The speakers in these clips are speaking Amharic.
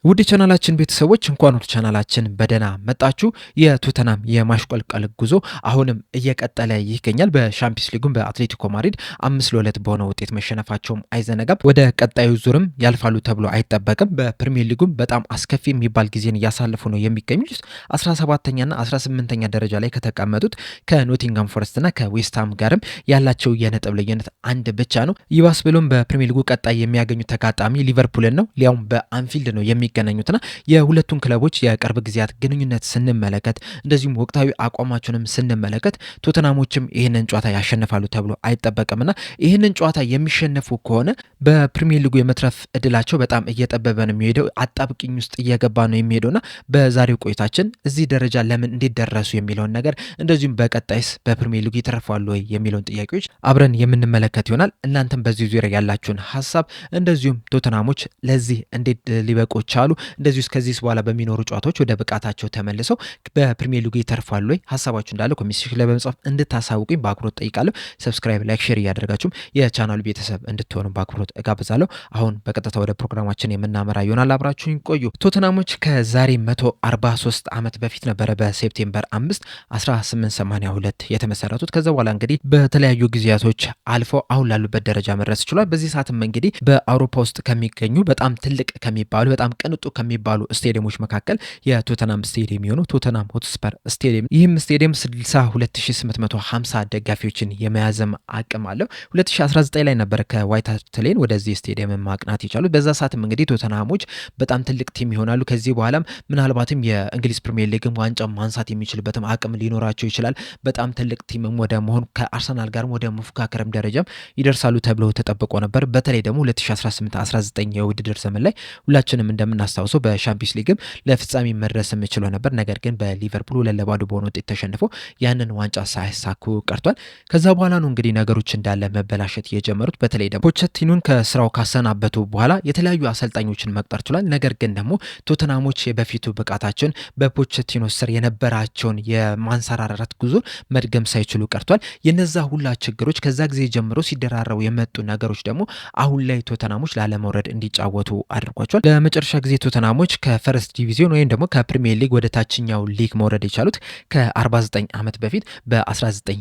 ውድ ቻናላችን ቤተሰቦች እንኳን ወደ ቻናላችን በደህና መጣችሁ። የቶተናም የማሽቆልቆል ጉዞ አሁንም እየቀጠለ ይገኛል። በሻምፒዮንስ ሊጉም በአትሌቲኮ ማድሪድ 5-2 በሆነ ውጤት መሸነፋቸውም አይዘነጋም። ወደ ቀጣዩ ዙርም ያልፋሉ ተብሎ አይጠበቅም። በፕሪሚየር ሊጉም በጣም አስከፊ የሚባል ጊዜን እያሳለፉ ነው የሚገኙት። 17ኛና 18ኛ ደረጃ ላይ ከተቀመጡት ከኖቲንጋም ፎረስትና ከዌስትሃም ጋርም ያላቸው የነጥብ ልዩነት አንድ ብቻ ነው። ይባስ ብሎም በፕሪሚየር ሊጉ ቀጣይ የሚያገኙት ተጋጣሚ ሊቨርፑልን ነው። ሊያውም በአንፊልድ ነው የሚገናኙትና የሁለቱን ክለቦች የቅርብ ጊዜያት ግንኙነት ስንመለከት እንደዚሁም ወቅታዊ አቋማቸውንም ስንመለከት ቶተናሞችም ይህንን ጨዋታ ያሸንፋሉ ተብሎ አይጠበቅምና ይህንን ጨዋታ የሚሸነፉ ከሆነ በፕሪሚየር ሊጉ የመትረፍ እድላቸው በጣም እየጠበበ ነው የሚሄደው። አጣብቂኝ ውስጥ እየገባ ነው የሚሄደውና በዛሬው ቆይታችን እዚህ ደረጃ ለምን እንዴት ደረሱ የሚለውን ነገር እንደዚሁም በቀጣይስ በፕሪሚየር ሊጉ ይተርፋሉ ወይ የሚለውን ጥያቄዎች አብረን የምንመለከት ይሆናል። እናንተም በዚህ ዙሪያ ያላችሁን ሀሳብ እንደዚሁም ቶተናሞች ለዚህ እንዴት ሊበቁ ቻሉ፣ እንደዚሁ ከዚህ በኋላ በሚኖሩ ጨዋታዎች ወደ ብቃታቸው ተመልሰው በፕሪሚየር ሊጉ ይተርፋሉ ወይ ሀሳባችሁ እንዳለ ኮሜንት ሴክሽን ላይ በመጻፍ እንድታሳውቁኝ በአክብሮት ጠይቃለሁ። ሰብስክራይብ፣ ላይክ፣ ሼር እያደረጋችሁም የቻናሉ ቤተሰብ እንድትሆኑ በአክብሮት እጋብዛለሁ። አሁን በቀጥታ ወደ ፕሮግራማችን የምናመራ ይሆናል። አብራችሁኝ ቆዩ። ቶተናሞች ከዛሬ 143 ዓመት በፊት ነበረ በሴፕቴምበር 5 1882 የተመሰረቱት። ከዛ በኋላ እንግዲህ በተለያዩ ጊዜያቶች አልፈው አሁን ላሉበት ደረጃ መድረስ ችሏል። በዚህ ሰዓትም እንግዲህ በአውሮፓ ውስጥ ከሚገኙ በጣም ትልቅ ከሚባሉ በጣም ቅንጡ ከሚባሉ ስቴዲየሞች መካከል የቶተናም ስቴዲየም የሆነው ቶተናም ሆትስፐር ስቴዲየም፣ ይህም ስቴዲየም 62850 ደጋፊዎችን የመያዝም አቅም አለው። 2019 ላይ ነበር ከዋይት ሃርት ሌን ወደዚህ ስቴዲየም ማቅናት የቻሉት። በዛ ሰዓትም እንግዲህ ቶተናሞች በጣም ትልቅ ቲም ይሆናሉ። ከዚህ በኋላም ምናልባትም የእንግሊዝ ፕሪሚየር ሊግም ዋንጫ ማንሳት የሚችልበትም አቅም ሊኖራቸው ይችላል። በጣም ትልቅ ቲምም ወደ መሆን ከአርሰናል ጋርም ወደ መፎካከርም ደረጃም ይደርሳሉ ተብሎ ተጠብቆ ነበር። በተለይ ደግሞ 2018-19 የውድድር ዘመን ላይ ሁላችንም እንደምናስታውሰው በሻምፒዮንስ ሊግም ለፍጻሜ መድረስም ችሎ ነበር። ነገር ግን በሊቨርፑል 2-2 በሆነ ውጤት ተሸንፎ ያንን ዋንጫ ሳይሳኩ ቀርቷል። ከዛ በኋላ ነው እንግዲህ ነገሮች እንዳለ መበላሸት የጀመሩት። በተለይ ደግሞ ፖቼቲኖን ከስራው ካሰናበቱ በኋላ የተለያዩ አሰልጣኞችን መቅጠር ችሏል። ነገር ግን ደግሞ ቶተናሞች የበፊቱ ብቃታቸውን በፖቼቲኖ ስር የነበራቸውን የማንሰራራት ጉዞ መድገም ሳይችሉ ቀርቷል። የነዛ ሁላ ችግሮች ከዛ ጊዜ ጀምሮ ሲደራረቡ የመጡ ነገሮች ደግሞ አሁን ላይ ቶተናሞች ላለመውረድ እንዲጫወቱ አድርጓቸዋል። ለመጨረሻ ጊዜ ቶተናሞች ከፈርስት ዲቪዚዮን ወይም ደግሞ ከፕሪሚየር ሊግ ወደ ታችኛው ሊግ መውረድ የቻሉት ከ49 ዓመት በፊት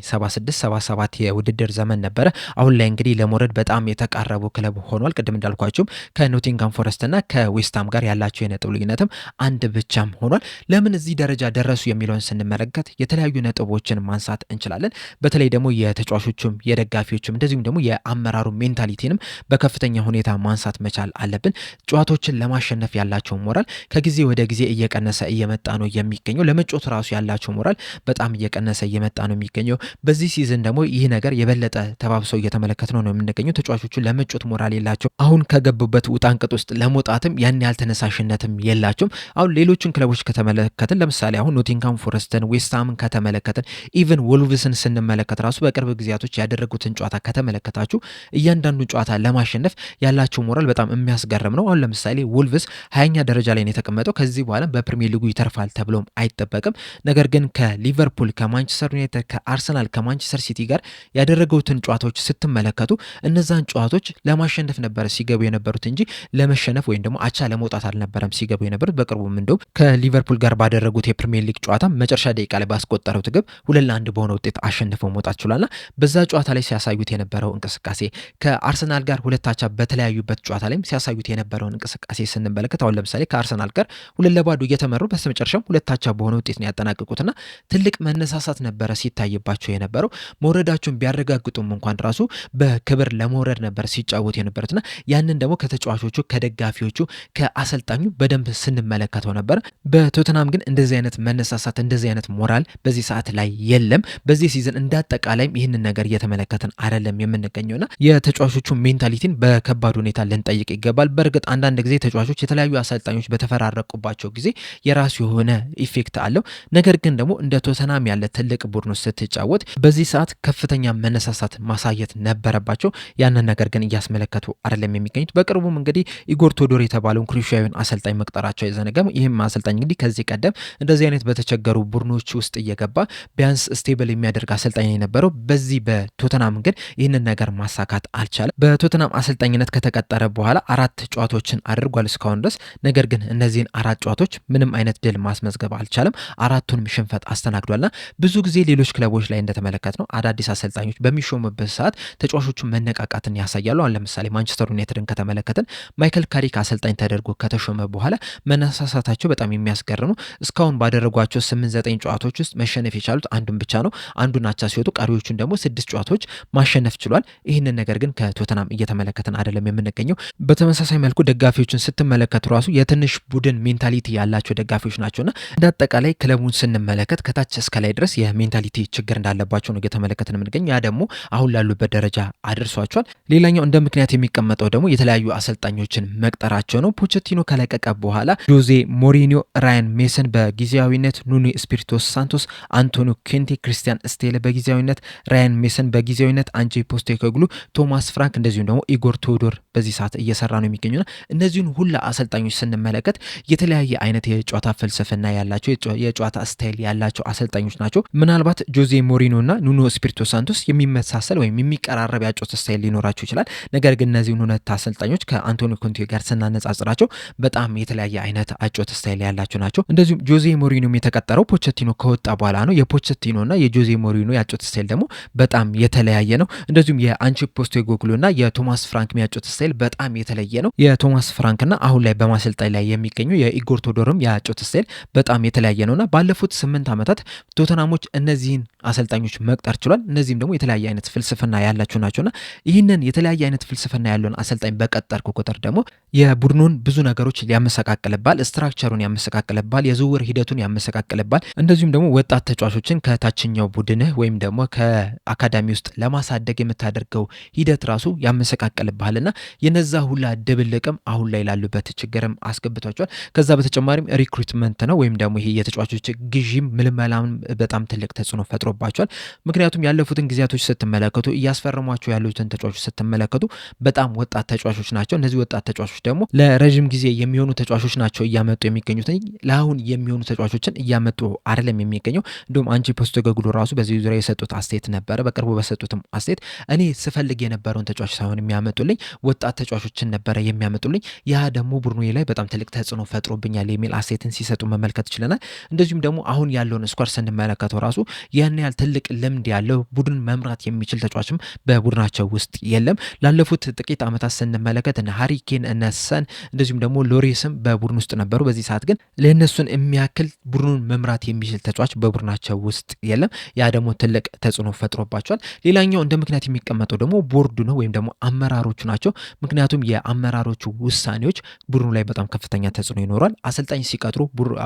በ1976-77 የውድድር ዘመን ነበረ። አሁን ላይ እንግዲህ ለመውረድ በጣም የተቃረቡ ክለብ ሆኗል። ቅድም እንዳልኳቸውም ከኖቲንጋም ፎረስት እና ከዌስትሃም ጋር ያላቸው የነጥብ ልዩነትም አንድ ብቻም ሆኗል። ለምን እዚህ ደረጃ ደረሱ የሚለውን ስንመለከት የተለያዩ ነጥቦችን ማንሳት እንችላለን። በተለይ ደግሞ የተጫዋቾቹም የደጋፊዎቹም እንደዚሁም ደግሞ የአመራሩ ሜንታሊቲንም በከፍተኛ ሁኔታ ማንሳት መቻል አለብን። ጨዋታዎችን ለማሸነፍ ያላቸው ሞራል ከጊዜ ወደ ጊዜ እየቀነሰ እየመጣ ነው የሚገኘው። ለመጮት ራሱ ያላቸው ሞራል በጣም እየቀነሰ እየመጣ ነው የሚገኘው። በዚህ ሲዝን ደግሞ ይህ ነገር የበለጠ ተባብሰው እየተመለከት ነው የምንገኘው። ተጫዋቾቹ ለመጮት ሞራል የላቸው። አሁን ከገቡበት ውጣንቅጥ ውስጥ ለመውጣትም ያን ያህል ተነሳሽነትም የላቸውም። አሁን ሌሎችን ክለቦች ከተመለከትን ለምሳሌ አሁን ኖቲንጋም ፎረስትን፣ ዌስትሃምን ከተመለከትን ኢቨን ወልቭስን ስንመለከት ራሱ በቅርብ ጊዜያቶች ያደረጉትን ጨዋታ ከተመለከታችሁ እያንዳንዱ ጨዋታ ለማሸነፍ ያላቸው ሞራል በጣም የሚያስገርም ነው። አሁን ለምሳሌ ወልቭስ 20ኛ ደረጃ ላይ ነው የተቀመጠው። ከዚህ በኋላ በፕሪሚየር ሊጉ ይተርፋል ተብሎም አይጠበቅም። ነገር ግን ከሊቨርፑል፣ ከማንቸስተር ዩናይትድ፣ ከአርሰናል፣ ከማንቸስተር ሲቲ ጋር ያደረጉትን ጨዋታዎች ስትመለከቱ እነዛን ጨዋታዎች ለማሸነፍ ነበር ሲገቡ የነበሩት እንጂ ለመሸነፍ ወይም ደግሞ አቻ ለመውጣት አልነበረም ሲገቡ የነበሩት። በቅርቡም እንደውም ከሊቨርፑል ጋር ባደረጉት የፕሪሚየር ሊግ ጨዋታ መጨረሻ ደቂቃ ላይ ባስቆጠሩት ግብ 2-1 በሆነ ውጤት አሸንፈው መውጣት ችሏልና በዛ ጨዋታ ላይ ሲያሳዩት የነበረው እንቅስቃሴ ከአርሰናል ጋር ሁለታቻ በተለያዩበት ጨዋታ ላይም ሲያሳዩት የነበረውን እንቅስቃሴ ስንመለከት አሁን ለምሳሌ ከአርሰናል ጋር 2-2 እየተመሩ በስተመጨረሻም ሁለታቻ በሆነ ውጤት ነው ያጠናቀቁትና ትልቅ መነሳሳት ነበረ ሲታይባቸው የነበረው። መውረዳቸውን ቢያረጋግጡም እንኳን ራሱ በክብር ለመውረድ ነበር ሲጫወቱ የነበሩትና ያንን ደግሞ ከተጫዋቾቹ፣ ከደጋፊዎቹ፣ ከአሰልጣኙ በደንብ ስንመለከተው ነበር። በቶተናም ግን እንደዚህ አይነት መነሳሳት እንደዚህ አይነት ሞራል በዚህ ሰዓት ላይ የለም። በዚህ ሲዝን እንዳጠቃላይም ይህንን ነገር እየተመለከትን አይደለም የምንገኘውና የተጫዋቾቹ ሜንታሊቲን በከባድ ሁኔታ ልንጠይቅ ይገባል። በእርግጥ አንዳንድ ጊዜ ተጫዋቾች የተለያዩ አሰልጣኞች በተፈራረቁባቸው ጊዜ የራሱ የሆነ ኢፌክት አለው። ነገር ግን ደግሞ እንደ ቶተናም ያለ ትልቅ ቡድን ስትጫወት በዚህ ሰዓት ከፍተኛ መነሳሳት ማሳየት ነበረባቸው። ያንን ነገር ግን እያስመለከቱ አይደለም የሚገኙት። በቅርቡም እንግዲህ ኢጎር ቶዶር የተባለውን ክሩሺያዊን አሰልጣኝ መቅጠራቸው አይዘነጋም። ይህም አሰልጣኝ እንግዲህ ከዚህ ቀደም እንደዚህ አይነት በተቸገሩ ቡድኖች ውስጥ እየገባ ቢያንስ ስቴብል የሚያደርግ አሰልጣኝ የነበረው። በዚህ በቶተናም ግን ይህንን ነገር ማሳካት አልቻለም። በቶተናም አሰልጣኝነት ከተቀጠረ በኋላ 4 ጨዋታዎችን አድርጓል እስካሁን ድረስ ድረስ። ነገር ግን እነዚህን 4 ጨዋታዎች ምንም አይነት ድል ማስመዝገብ አልቻለም። አራቱንም ሽንፈት አስተናግዷልና ብዙ ጊዜ ሌሎች ክለቦች ላይ እንደተመለከትነው አዳዲስ አሰልጣኞች በሚሾሙበት ሰዓት ተጫዋቾቹ መነቃቃትን ያሳያሉ። አሁን ለምሳሌ ማንቸስተር ዩናይትድን ከተመለከትን ማይክል ካሪክ አሰልጣኝ ተደርጎ ከተሾመ በኋላ መነሳሳታቸው በጣም የሚያስገርም ነው። እስካሁን ባደረጓቸው 8-9 ጨዋታዎች ውስጥ መሸነፍ የቻሉት አንዱን ብቻ ነው። አንዱን አቻ ሲወጡ ቀሪዎቹን ደግሞ 6 ጨዋታዎች ማሸነፍ ችሏል። ይህንን ነገር ግን ከቶተናም እየተመለከትን አይደለም የምንገኘው። በተመሳሳይ መልኩ ደጋፊዎችን ስትመለከቱ ራሱ የትንሽ ቡድን ሜንታሊቲ ያላቸው ደጋፊዎች ናቸውና እንደ አጠቃላይ ክለቡን ስንመለከት ከታች እስከ ላይ ድረስ የሜንታሊቲ ችግር እንዳለባቸው ነው እየተመለከትን የምንገኘው። ያ ደግሞ አሁን ላሉበት ደረጃ አድርሷቸዋል። ሌላኛው እንደ ምክንያት የሚቀመጠው ደግሞ የተለያዩ አሰልጣኞችን መቅጠራቸው ነው። ፖቼቲኖ ከለቀቀ በኋላ ጆዜ ሞሪኒዮ፣ ራያን ሜሰን በጊዜያዊነት፣ ኑኖ ኤስፒሪቶ ሳንቶስ፣ አንቶኒዮ ኮንቴ፣ ክሪስቲያን ስቴለ በጊዜያዊነት፣ ራያን ሜሰን በጊዜያዊነት፣ አንጄ ፖስቴኮግሉ፣ ቶማስ ፍራንክ እንደዚሁም ደግሞ ኢጎር ቴዎዶር በዚህ ሰዓት እየሰራ ነው የሚገኙና እነዚህን ሁላ አሰልጣኞች ስንመለከት የተለያየ አይነት የጨዋታ ፍልስፍና ያላቸው የጨዋታ ስታይል ያላቸው አሰልጣኞች ናቸው። ምናልባት ጆዜ ሞሪኖ እና ኑኖ ኤስፒሪቶ ሳንቶስ የሚመሳሰል ወይም የሚቀራረብ ያጨዋታ ስታይል ሊኖራቸው ይችላል። ነገር ግን እነዚህን ሁለት አሰልጣኞች ከአንቶኒዮ ኮንቴ ጋር ስናነጻጽራቸው በጣም የተለያየ አይነት አጨዋታ ስታይል ያላቸው ናቸው። እንደዚሁም ጆዜ ሞሪኖም የተቀጠረው ፖቼቲኖ ከወጣ በኋላ ነው። የፖቼቲኖ እና የጆዜ ሞሪኖ ያጨዋታ ስታይል ደግሞ በጣም የተለያየ ነው። እንደዚሁም የአንቼ ፖስቴኮግሉ እና የቶማስ ፍራንክ ያጨዋታ ስታይል በጣም የተለየ ነው። የቶማስ ፍራንክ እና አሁን ላይ በማሰልጣኝ ላይ የሚገኘው የኢጎር ቴዎዶርም ያጨዋታ ስታይል በጣም የተለያየ ነውና ባለፉት 8 ዓመታት ቶተናሞች እነዚህን አሰልጣኞች መቅጠር ችሏል። እነዚህም ደግሞ የተለያየ አይነት ፍልስፍና ያላቸው ናቸውና ይህንን የተለያየ አይነት ፍልስፍና ያለውን አሰልጣኝ በቀጠርኩ ቁጥር ደግሞ የቡድኑን ብዙ ነገሮች ሊያመሰቃቅልባል፣ ስትራክቸሩን ያመሰቃቅልባል፣ የዝውውር ሂደቱን ያመሰቃቅልባል። እንደዚሁም ደግሞ ወጣት ተጫዋቾችን ከታችኛው ቡድንህ ወይም ደግሞ ከአካዳሚ ውስጥ ለማሳደግ የምታደርገው ሂደት ራሱ ያመሰቃቅልባልና የነዛ ሁላ ድብልቅም አሁን ላይ ላሉበት ችግርም አስገብቷቸዋል። ከዛ በተጨማሪም ሪክሩትመንት ነው ወይም ደግሞ ይሄ የተጫዋቾች ግዢም ምልመላም በጣም ትልቅ ተጽዕኖ ፈጥሮባቸዋል። ምክንያቱም ያለፉትን ጊዜያቶች ስትመለከቱ እያስፈረሟቸው ያሉትን ተጫዋቾች ስትመለከቱ በጣም ወጣት ተጫዋቾች ናቸው። እነዚህ ወጣት ተጫዋቾች ደግሞ ለረጅም ጊዜ የሚሆኑ ተጫዋቾች ናቸው እያመጡ የሚገኙት። ለአሁን የሚሆኑ ተጫዋቾችን እያመጡ አይደለም የሚገኘው። እንዲሁም አንቼ ፖስቴኮግሉ ራሱ በዚህ ዙሪያ የሰጡት አስተያየት ነበረ። በቅርቡ በሰጡትም አስተያየት እኔ ስፈልግ የነበረውን ተጫዋች ሳይሆን የሚያመጡልኝ ወጣት ተጫዋቾችን ነበረ የሚያመጡልኝ፣ ያ ደግሞ ቡድኑ ላይ በጣም ትልቅ ተጽዕኖ ፈጥሮብኛል የሚል አስተያየትን ሲሰጡ መመልከት ችለናል። እንደዚሁም ደግሞ አሁን ያለውን ስኳር ስንመለከተው ራሱ ያን ያህል ትልቅ ልምድ ያለው ቡድን መምራት የሚችል ተጫዋችም በቡድናቸው ውስጥ የለም። ላለፉት ጥቂት ዓመታት ስንመለከት እነ ሃሪኬን እነ ሰን እንደዚሁም ደግሞ ሎሬስም በቡድን ውስጥ ነበሩ። በዚህ ሰዓት ግን ለእነሱን የሚያክል ቡድኑን መምራት የሚችል ተጫዋች በቡድናቸው ውስጥ የለም። ያ ደግሞ ትልቅ ተጽዕኖ ፈጥሮባቸዋል። ሌላኛው እንደ ምክንያት የሚቀመጠው ደግሞ ቦርዱ ነው ወይም ደግሞ አመራሮቹ ናቸው። ምክንያቱም የአመራሮቹ ውሳኔዎች ቡድኑ ላይ በጣም ከፍተኛ ተጽዕኖ ይኖራል። አሰልጣኝ ሲቀጥሩ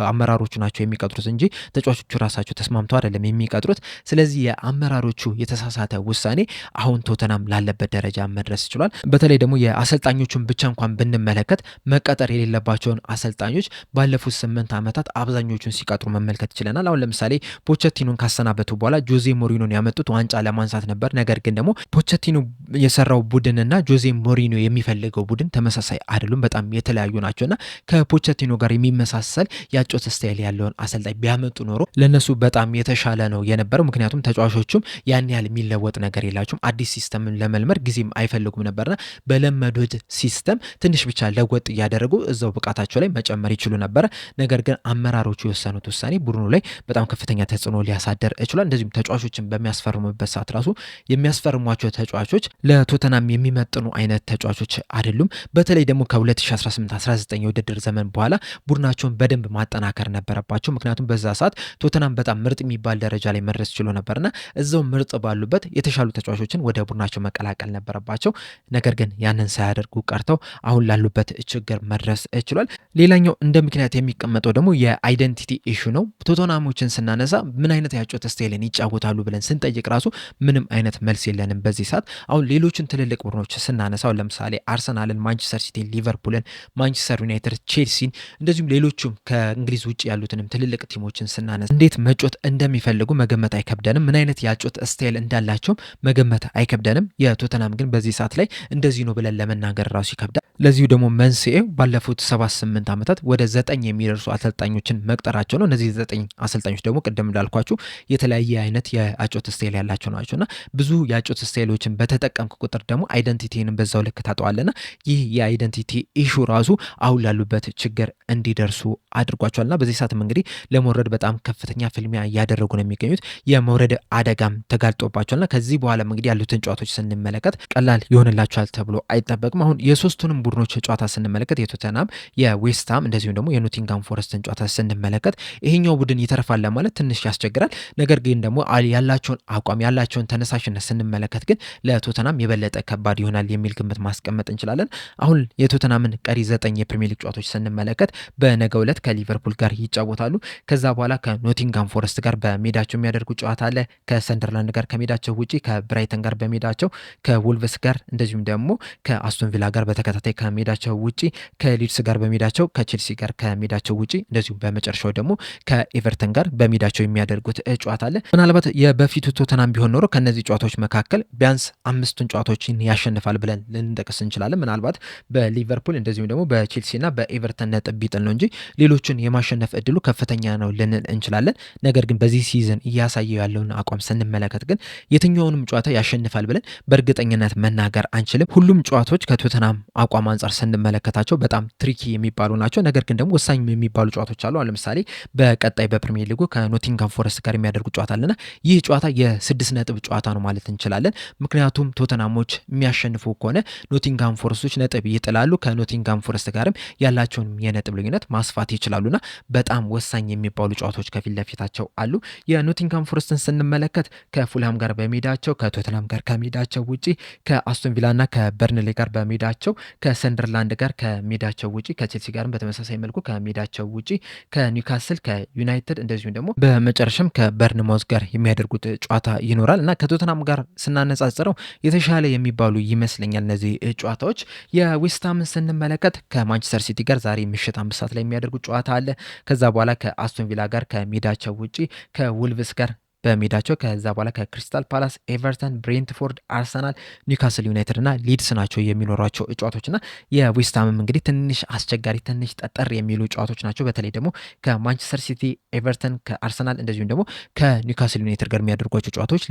አመራሮቹ ናቸው የሚቀጥሩት እንጂ ተጫዋቾቹ ራሳቸው ተስማምተው አይደለም የሚቀጥሩት። ስለዚህ የአመራሮቹ የተሳሳተ ውሳኔ አሁን ቶተናም ላለበት ደረጃ መድረስ ችሏል። በተለይ ደግሞ የአሰልጣኞቹን ብቻ እንኳን ብንመለከት መቀጠር የሌለባቸውን አሰልጣኞች ባለፉት 8 ዓመታት አብዛኞቹን ሲቀጥሩ መመልከት ችለናል። አሁን ለምሳሌ ፖቼቲኖን ካሰናበቱ በኋላ ጆዜ ሞሪኖን ያመጡት ዋንጫ ለማንሳት ነበር። ነገር ግን ደግሞ ፖቼቲኖ የሰራው ቡድንና ጆዜ ሞሪኖ የሚፈልገው ቡድን ተመሳሳይ አይደሉም፣ በጣም የተለያዩ ናቸውና ከፖቼቲኖ ጋር የሚመሳሰል ያጨዋታ ስታይል ያለውን አሰልጣኝ ቢያመጡ ኖሮ ለነሱ በጣም የተሻለ ነው የነበረው። ምክንያቱም ተጫዋቾቹም ያን ያህል የሚለወጥ ነገር የላቸውም። አዲስ ሲስተምን ለመልመድ ጊዜም አይፈልጉም ነበርና በለመዱት ሲስተም ትንሽ ብቻ ለወጥ እያደረጉ እዛው ብቃታቸው ላይ መጨመር ይችሉ ነበረ። ነገር ግን አመራሮቹ የወሰኑት ውሳኔ ቡድኑ ላይ በጣም ከፍተኛ ተጽዕኖ ሊያሳደር ይችላል። እንደዚሁም ተጫዋቾችን በሚያስፈርሙበት ሰዓት ራሱ የሚያስፈርሟቸው ተጫዋቾች ለቶተናም የሚመጥኑ አይነት ተጫዋቾች አይደሉም። በተለይ ደግሞ ከ2018-19 የውድድር ዘመን በኋላ ቡድናቸውን በደንብ ማጠናከር ነበረባቸው። ምክንያቱም በዛ ሰዓት ቶተናም በጣም ምርጥ የሚባል ደረጃ ላይ መድረስ ችሎ ነበርና እዛው ምርጥ ባሉበት የተሻሉ ተጫዋቾችን ወደ ቡድናቸው መቀላቀል ነበረባቸው። ነገር ግን ያንን ሳያደርጉ ቀርተው አሁን ላሉበት ችግር መድረስ ችሏል። ሌላኛው እንደ ምክንያት የሚቀመጠው ደግሞ የአይደንቲቲ ኢሹ ነው። ቶተናሞችን ስናነሳ ምን አይነት ያጨዋታ ስታይልን ይጫወታሉ ብለን ስንጠይቅ ራሱ ምንም አይነት መልስ የለንም በዚህ ሰዓት። አሁን ሌሎችን ትልልቅ ቡድኖች ስናነሳው ለምሳሌ አርሰናልን፣ ማንቸስተር ሲቲ፣ ሊቨርፑልን፣ ማንቸስተር ዩናይትድ፣ ቼልሲን እንደዚሁም ሌሎቹም ከእንግሊዝ ውጭ ያሉትንም ትልልቅ ቲሞችን ስናነሳ እንዴት መጮት እንደሚፈልጉ መገመት አይከብደንም። ምን አይነት ያጮት ስታይል እንዳላቸውም መገመት አይከብደንም። የቶተናም ግን በዚህ ሰዓት ላይ እንደዚህ ነው ብለን ለመናገር ራሱ ይከብዳል። ለዚሁ ደግሞ መንስኤው ባለፉት 7-8 ዓመታት ወደ 9 የሚደርሱ አሰልጣኞችን መቅጠራቸው ነው። እነዚህ 9 አሰልጣኞች ደግሞ ቅድም እንዳልኳችሁ የተለያየ አይነት የአጨዋወት ስታይል ያላቸው ናቸውና ብዙ የአጨዋወት ስታይሎችን በተጠቀምክ ቁጥር ደግሞ አይደንቲቲንም በዛው ልክ ታጠዋለና ይህ የአይደንቲቲ ኢሹ ራሱ አሁን ላሉበት ችግር እንዲደርሱ አድርጓቸዋልና በዚህ ሰዓትም እንግዲህ ለመውረድ በጣም ከፍተኛ ፍልሚያ እያደረጉ ነው የሚገኙት። የመውረድ አደጋም ተጋልጦባቸዋልና ከዚህ በኋላም እንግዲህ ያሉትን ጨዋታዎች ስንመለከት ቀላል ይሆንላቸዋል ተብሎ አይጠበቅም። አሁን የሶስቱንም ቡድኖች ጨዋታ ስንመለከት የቶተናም የዌስትሃም እንደዚሁም ደግሞ የኖቲንጋም ፎረስትን ጨዋታ ስንመለከት ይሄኛው ቡድን ይተርፋል ለማለት ትንሽ ያስቸግራል። ነገር ግን ደግሞ ያላቸውን አቋም ያላቸውን ተነሳሽነት ስንመለከት ግን ለቶተናም የበለጠ ከባድ ይሆናል የሚል ግምት ማስቀመጥ እንችላለን። አሁን የቶተናምን ቀሪ 9 የፕሪሚየር ሊግ ጨዋታዎች ስንመለከት በነገው ዕለት ከሊቨርፑል ጋር ይጫወታሉ። ከዛ በኋላ ከኖቲንጋም ፎረስት ጋር በሜዳቸው የሚያደርጉ ጨዋታ አለ። ከሰንደርላንድ ጋር ከሜዳቸው ውጪ፣ ከብራይተን ጋር በሜዳቸው፣ ከወልቭስ ጋር እንደዚሁም ደግሞ ከአስቶን ቪላ ጋር በተከታታይ ከሜዳቸው ውጪ፣ ከሊድስ ጋር በሜዳቸው፣ ከቼልሲ ጋር ከሜዳቸው ውጪ እንደዚሁም በመጨረሻው ደግሞ ከኤቨርተን ጋር በሜዳቸው የሚያደርጉት ጨዋታ አለ። ምናልባት የበፊቱ ቶተናም ቢሆን ኖሮ ከነዚህ ጨዋታዎች መካከል ቢያንስ 5ቱን ጨዋታዎችን ያሸንፋል ብለን ልንጠቅስ እንችላለን። ምናልባት በሊቨርፑል እንደዚሁም ደግሞ በቼልሲና በኤቨርተን ነጥብ ቢጥል ነው እንጂ ሌሎችን የማሸነፍ እድሉ ከፍተኛ ነው ልንል እንችላለን። ነገር ግን በዚህ ሲዝን እያሳየው ያለውን አቋም ስንመለከት ግን የትኛውንም ጨዋታ ያሸንፋል ብለን በእርግጠኝነት መናገር አንችልም። ሁሉም ጨዋታዎች ከቶተናም አቋም አንጻር ስንመለከታቸው በጣም ትሪኪ የሚባሉ ናቸው። ነገር ግን ደግሞ ወሳኝ የሚባሉ ጨዋታዎች አሉ። ለምሳሌ በቀጣይ በፕሪሚየር ሊጉ ከኖቲንጋም ፎረስት ጋር የሚያደርጉ ጨዋታ አለና ይህ ጨዋታ የ6 ነጥብ ጨዋታ ነው ማለት እንችላለን። ምክንያቱም ቶተናሞች የሚያሸንፉ ከሆነ ኖቲንጋም ፎረስቶች ነጥብ ይጥላሉ። ከኖቲንጋም ፎረስት ጋርም ያላቸውን የነጥብ ልዩነት ማስፋት ይችላሉና በጣም ወሳኝ የሚባሉ ጨዋታዎች ከፊት ለፊታቸው አሉ። የኖቲንጋም ፎረስትን ስንመለከት ከፉልሃም ጋር በሜዳቸው፣ ከቶተናም ጋር ከሜዳቸው ውጪ፣ ከአስቶን ቪላና ከበርንሌ ጋር በሜዳቸው፣ ከሰንደርላንድ ጋር ከሜዳቸው ውጪ፣ ከቼልሲ ጋርም በተመሳሳይ መልኩ ከሜዳቸው ውጪ፣ ከኒውካስል ከዩናይትድ እንደዚሁም ደግሞ በመጨረሻም ከበርንማውዝ ጋር የሚያደርጉት ጨዋታ ይኖራል እና ከቶተናም ጋር ስናነጻጽረው የተሻለ የሚባሉ ይመስለኛል እነዚህ ጨዋታዎች። የዌስትሃምን ስንመለከት ከማንቸስተር ሲቲ ጋር ዛሬ ምሽት 5 ሰዓት ላይ የሚያደርጉት ጨዋታ አለ። ከዛ በኋላ ከአስቶን ቪላ ጋር ከሜዳቸው ውጪ፣ ከውልቭስ ጋር በሜዳቸው፣ ከዛ በኋላ ከክሪስታል ፓላስ፣ ኤቨርተን፣ ብሬንትፎርድ፣ አርሰናል፣ ኒውካስል ዩናይትድ እና ሊድስ ናቸው የሚኖሯቸው ጨዋታዎች እና የዌስትሃምም እንግዲህ ትንሽ አስቸጋሪ ትንሽ ጠጠር የሚሉ ጨዋታዎች ናቸው። በተለይ ደግሞ ከማንቸስተር ሲቲ፣ ኤቨርተን፣ ከአርሰናል እንደዚሁም ደግሞ ከኒውካስል ዩናይትድ ጋር የሚያደርጓቸው ጨዋታዎች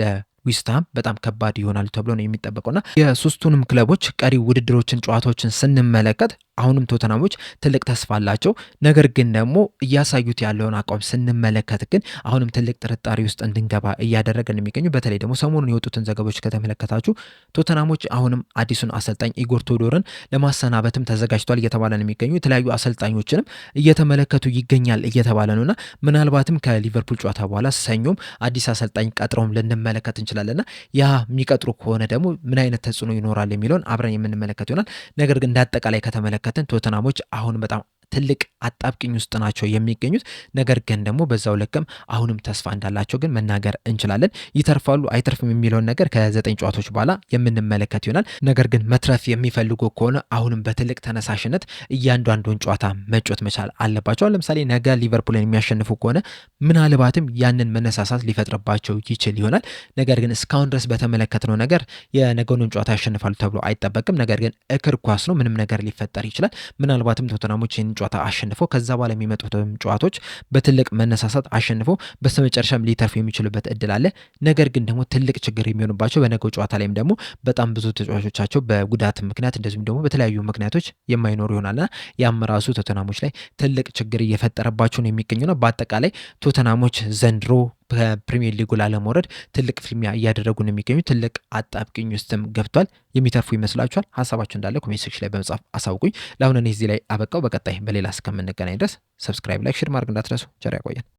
ዌስትሃም በጣም ከባድ ይሆናሉ ተብሎ ነው የሚጠበቀውና የሶስቱንም ክለቦች ቀሪ ውድድሮችን ጨዋታዎችን ስንመለከት አሁንም ቶተናሞች ትልቅ ተስፋ አላቸው። ነገር ግን ደግሞ እያሳዩት ያለውን አቋም ስንመለከት ግን አሁንም ትልቅ ጥርጣሬ ውስጥ እንድንገባ እያደረገን የሚገኙ በተለይ ደግሞ ሰሞኑን የወጡትን ዘገባዎች ከተመለከታችሁ ቶተናሞች አሁንም አዲሱን አሰልጣኝ ኢጎር ቶዶርን ለማሰናበትም ተዘጋጅቷል እየተባለ ነው የሚገኙ የተለያዩ አሰልጣኞችንም እየተመለከቱ ይገኛል እየተባለ ነውና ምናልባትም ከሊቨርፑል ጨዋታ በኋላ ሰኞም አዲስ አሰልጣኝ ቀጥረውም ልንመለከት እንችላለንና ያ የሚቀጥሩ ከሆነ ደግሞ ምን አይነት ተጽዕኖ ይኖራል የሚለውን አብረን የምንመለከት ይሆናል። ነገር ግን እንዳጠቃላይ ከተመለከትን ቶተናሞች አሁን በጣም ትልቅ አጣብቅኝ ውስጥ ናቸው የሚገኙት። ነገር ግን ደግሞ በዛው ልክም አሁንም ተስፋ እንዳላቸው ግን መናገር እንችላለን። ይተርፋሉ አይተርፍም የሚለውን ነገር ከ9 ጨዋታዎች በኋላ የምንመለከት ይሆናል። ነገር ግን መትረፍ የሚፈልጉ ከሆነ አሁንም በትልቅ ተነሳሽነት እያንዳንዱን ጨዋታ መጮት መቻል አለባቸው። ለምሳሌ ነገ ሊቨርፑልን የሚያሸንፉ ከሆነ ምናልባትም ያንን መነሳሳት ሊፈጥርባቸው ይችል ይሆናል። ነገር ግን እስካሁን ድረስ በተመለከትነው ነገር የነገውን ጨዋታ ያሸንፋሉ ተብሎ አይጠበቅም። ነገር ግን እግር ኳስ ነው፣ ምንም ነገር ሊፈጠር ይችላል። ምናልባትም ቶተናሞች ጨዋታ አሸንፈው ከዛ በኋላ የሚመጡትም ጨዋታዎች በትልቅ መነሳሳት አሸንፈው በስተመጨረሻም ሊተርፉ የሚችሉበት እድል አለ። ነገር ግን ደግሞ ትልቅ ችግር የሚሆንባቸው በነገው ጨዋታ ላይም ደግሞ በጣም ብዙ ተጫዋቾቻቸው በጉዳት ምክንያት እንደዚሁም ደግሞ በተለያዩ ምክንያቶች የማይኖሩ ይሆናልና ያም ራሱ ቶተናሞች ላይ ትልቅ ችግር እየፈጠረባቸው ነው የሚገኘው ነው። በአጠቃላይ ቶተናሞች ዘንድሮ በፕሪሚየር ሊጉ ላለመውረድ ትልቅ ፍልሚያ እያደረጉ ነው የሚገኙ። ትልቅ አጣብቅኝ ውስጥም ገብቷል። የሚተርፉ ይመስላችኋል? ሀሳባችሁ እንዳለ ኮሜንት ሴክሽን ላይ በመጻፍ አሳውቁኝ። ለአሁን እኔ እዚህ ላይ አበቃው። በቀጣይ በሌላ እስከምንገናኝ ድረስ ሰብስክራይብ፣ ላይክ፣ ሼር ማድረግ እንዳትረሱ። ቸር ያቆየን።